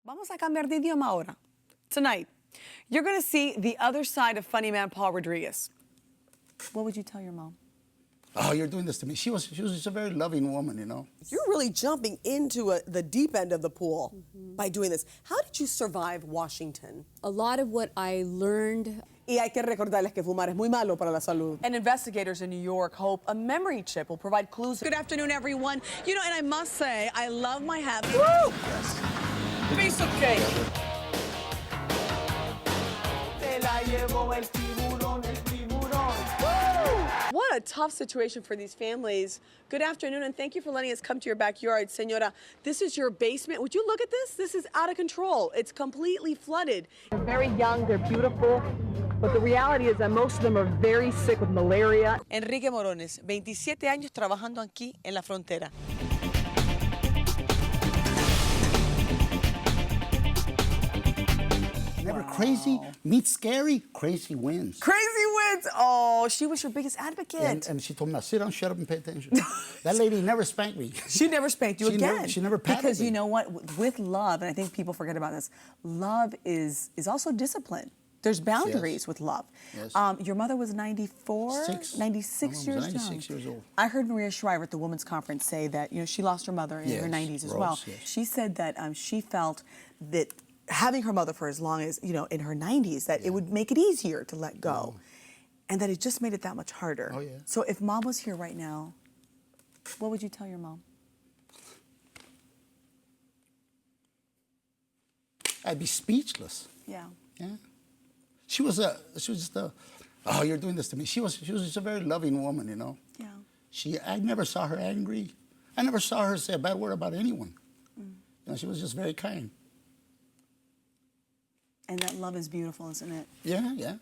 Vamos a cambiar de idioma ahora. Tonight, you're going to see the other side of funny man Paul Rodriguez. What would you tell your mom? Oh, you're doing this to me. She was just a very loving woman, you know. You're really jumping into the deep end of the pool by doing this. How did you survive Washington? A lot of what I learned. Y hay que recordarles que fumar es muy malo para la salud. And investigators in New York hope a memory chip will provide clues. Good afternoon, everyone. You know, and I must say, I love my habit. Woo! Piece of cake. Se la llevó el tiburón, el tiburón. Woo! What a tough situation for these families. Good afternoon, and thank you for letting us come to your backyard, Senora. This is your basement. Would you look at this? This is out of control. It's completely flooded. They're very young, they're beautiful, but the reality is that most of them are very sick with malaria. Enrique Morones, 27 años trabajando aquí en la frontera. Never crazy meets scary, crazy wins. Crazy wins! Oh, she was your biggest advocate. And she told me, now sit down, shut up, and pay attention. That lady never spanked me. She never spanked you again. She never patted Because me. you know what? With love, and I think people forget about this, love is also discipline. There's boundaries with love. Yes. Your mother was 96 years 96 young. years old. I heard Maria Shriver at the Women's Conference say that she lost her mother in her 90s as well. Yes. She said that she felt that having her mother for as long as, in her 90s, that it would make it easier to let go. And that it just made it that much harder. Oh, yeah. So if Mom was here right now, what would you tell your mom? I'd be speechless. Yeah. Yeah. She was just a, oh, you're doing this to me. She was just a very loving woman, you know. Yeah. I never saw her angry. I never saw her say a bad word about anyone. She was just very kind. And that love is beautiful, isn't it? Yeah, yeah.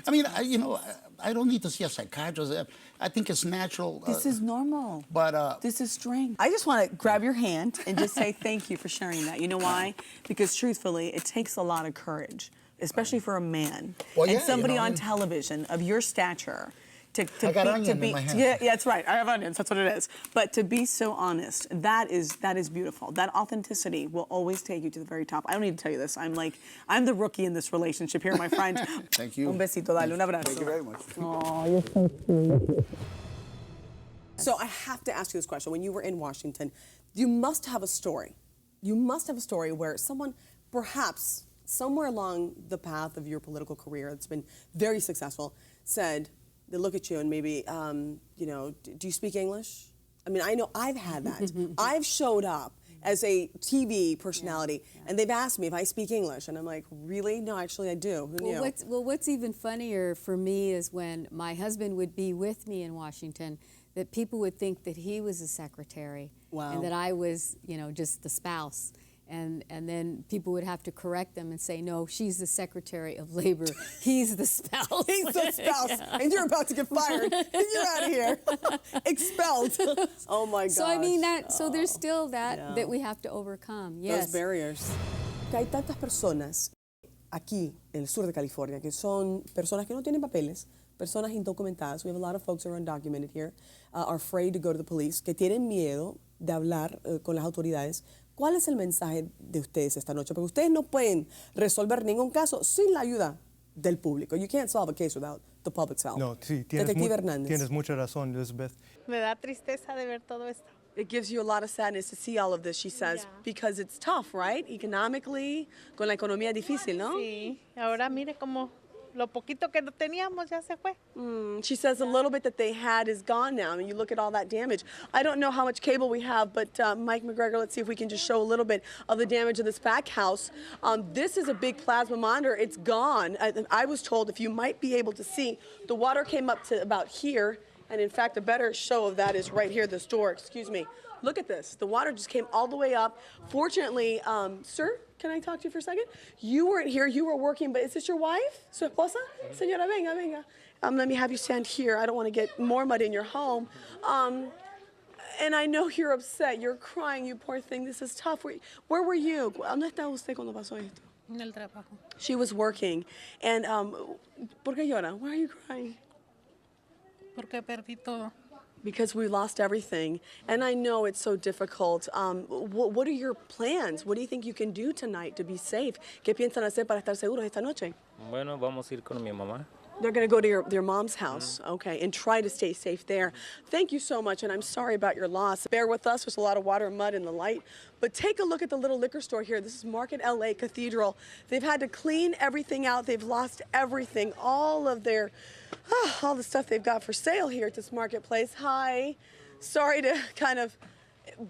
I mean, I don't need to see a psychiatrist. I think it's natural. This is normal. But this is strength. I just want to grab your hand and just say thank you for sharing that. You know why? Because truthfully, it takes a lot of courage, especially for a man. Well, and yeah, somebody on television of your stature to got onion in my hand. Yeah, that's right. I have onions. That's what it is. But to be so honest, that is beautiful. That authenticity will always take you to the very top. I don't need to tell you this. I'm the rookie in this relationship here, my friend. Thank you. Un besito, dale, un abrazo. Thank you very much. Oh, you're so sweet. So I have to ask you this question. When you were in Washington, you must have a story. You must have a story where someone, perhaps somewhere along the path of your political career that's been very successful, said, they look at you and maybe, do you speak English? I mean, I know I've had that. I've showed up as a TV personality, and they've asked me if I speak English, and I'm like, really? No, actually I do. Who knew? What's even funnier for me is when my husband would be with me in Washington, that people would think that he was a secretary, and that I was, just the spouse. And then people would have to correct them and say, no, she's the Secretary of Labor. He's the spouse. He's the spouse. Yeah. And you're about to get fired. You're out of here. Expelled. Oh, my gosh. So, I mean, so there's still that we have to overcome. Yes. Those barriers. Hay tantas personas aquí en el sur de California que son personas que no tienen papeles, personas indocumentadas. We have a lot of folks who are undocumented here, are afraid to go to the police, que tienen miedo de hablar con las autoridades. ¿Cuál es el mensaje de ustedes esta noche? Porque ustedes no pueden resolver ningún caso sin la ayuda del público. You can't solve a case without the public's help. No, sí, tienes mucha razón, Elizabeth. Me da tristeza de ver todo esto. It gives you a lot of sadness to see all of this, she says, because it's tough, right? Economically, con la economía difícil, ¿no? Sí, ahora mire como lo poquito que teníamos ya se fue. She says a little bit that they had is gone now. I mean, you look at all that damage. I don't know how much cable we have, but Mike McGregor, let's see if we can just show a little bit of the damage of this back house. This is a big plasma monitor. It's gone. I was told, if you might be able to see, the water came up to about here, and in fact, a better show of that is right here, this door, excuse me. Look at this. The water just came all the way up. Fortunately, sir, can I talk to you for a second? You weren't here. You were working, but is this your wife? Su esposa? Señora, venga, venga. Let me have you stand here. I don't want to get more mud in your home. And I know you're upset. You're crying, you poor thing. This is tough. Where were you? ¿Dónde estaba usted cuando pasó esto? En el trabajo. She was working. And, ¿por qué llora? Why are you crying? Porque perdí todo. Because we lost everything, and I know it's so difficult. What are your plans? What do you think you can do tonight to be safe? ¿Qué piensan hacer para estar seguros esta noche? Bueno, vamos a ir con mi mamá. They're going to go to their mom's house, okay, and try to stay safe there. Thank you so much, and I'm sorry about your loss. Bear with us. There's a lot of water and mud in the light. But take a look at the little liquor store here. This is Market LA Cathedral. They've had to clean everything out. They've lost everything, all of their, all the stuff they've got for sale here at this marketplace. Hi. Sorry to kind of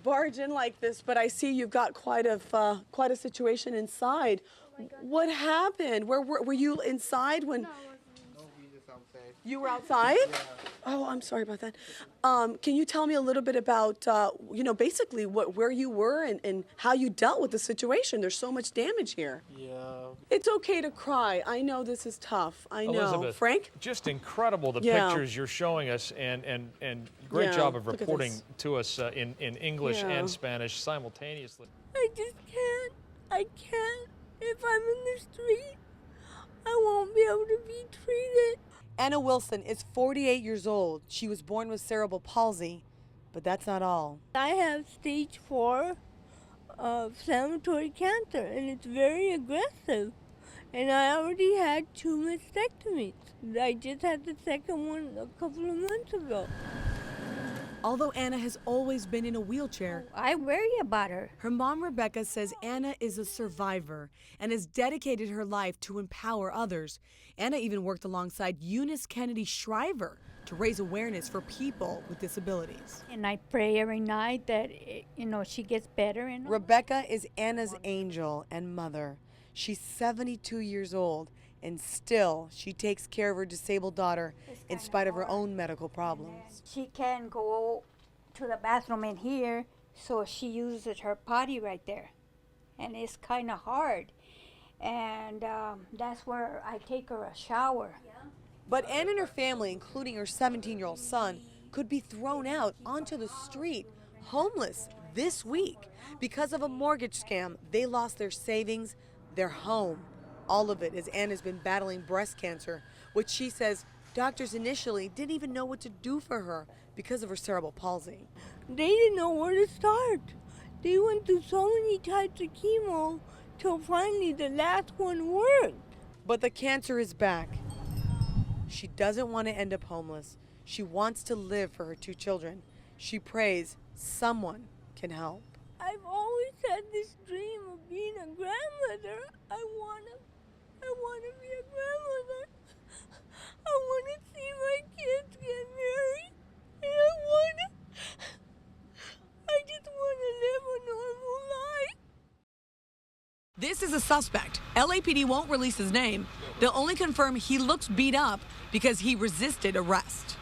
barge in like this, but I see you've got quite a situation inside. What happened? Were you inside when? You were outside? Yeah. Oh, I'm sorry about that. Can you tell me a little bit about, basically where you were and how you dealt with the situation? There's so much damage here. Yeah. It's okay to cry. I know this is tough. I know. Elizabeth, Frank? just incredible the pictures you're showing us, and great job of reporting to us in English and Spanish simultaneously. I just can't. I can't. If I'm in the street, I won't be able to be treated. Anna Wilson is 48 years old. She was born with cerebral palsy, but that's not all. I have stage 4 inflammatory cancer, and it's very aggressive. And I already had 2 mastectomies. I just had the second one a couple of months ago. Although Anna has always been in a wheelchair, I worry about her. her mom Rebecca says Anna is a survivor and has dedicated her life to empower others. Anna even worked alongside Eunice Kennedy Shriver to raise awareness for people with disabilities. And I pray every night that, she gets better. And Rebecca is Anna's angel and mother. She's 72 years old, and still she takes care of her disabled daughter in spite of her own medical problems. she can't go to the bathroom in here, so she uses her potty right there. And it's kind of hard. And that's where I take her a shower. But Anna and her family, including her 17-year-old son, could be thrown out onto the street, homeless, this week. Because of a mortgage scam, they lost their savings, their home. All of it as Anna's been battling breast cancer, which she says doctors initially didn't even know what to do for her because of her cerebral palsy. They didn't know where to start. They went through so many types of chemo till finally the last one worked. But the cancer is back. She doesn't want to end up homeless. She wants to live for her 2 children. She prays someone can help. I've always had this dream of being a grandmother. I wanna be a grandmother. I wanna see my kids get married. And I just wanna live a normal life. This is a suspect. LAPD won't release his name. They'll only confirm he looks beat up because he resisted arrest.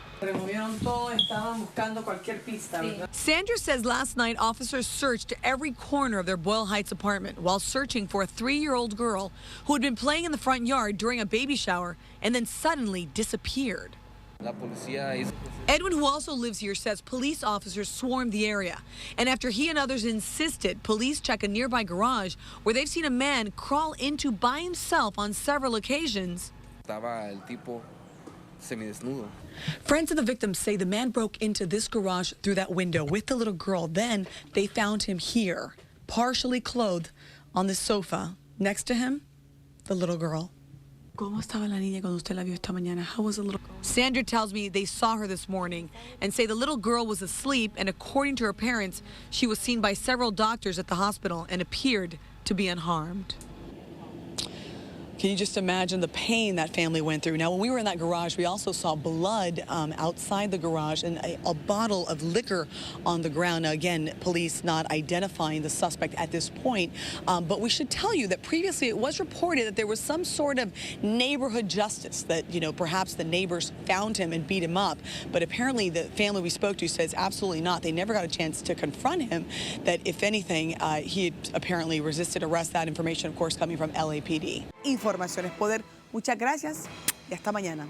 Sandra says last night officers searched every corner of their Boyle Heights apartment while searching for a 3-year-old girl who had been playing in the front yard during a baby shower and then suddenly disappeared. Edwin, who also lives here, says police officers swarmed the area. And after he and others insisted, police check a nearby garage where they've seen a man crawl into by himself on several occasions. Friends of the victim say the man broke into this garage through that window with the little girl. Then they found him here, partially clothed on the sofa. Next to him, the little girl. ¿Cómo estaba la niña cuando usted la vio esta mañana? How was the little girl? Sandra tells me they saw her this morning and say the little girl was asleep, and according to her parents, she was seen by several doctors at the hospital and appeared to be unharmed. Can you just imagine the pain that family went through? Now, when we were in that garage, we also saw blood outside the garage and a bottle of liquor on the ground. Now, again, police not identifying the suspect at this point. But we should tell you that previously it was reported that there was some sort of neighborhood justice, that, perhaps the neighbors found him and beat him up. But apparently the family we spoke to says absolutely not. They never got a chance to confront him, that if anything, he had apparently resisted arrest. That information, of course, coming from LAPD. Información es poder. Muchas gracias y hasta mañana.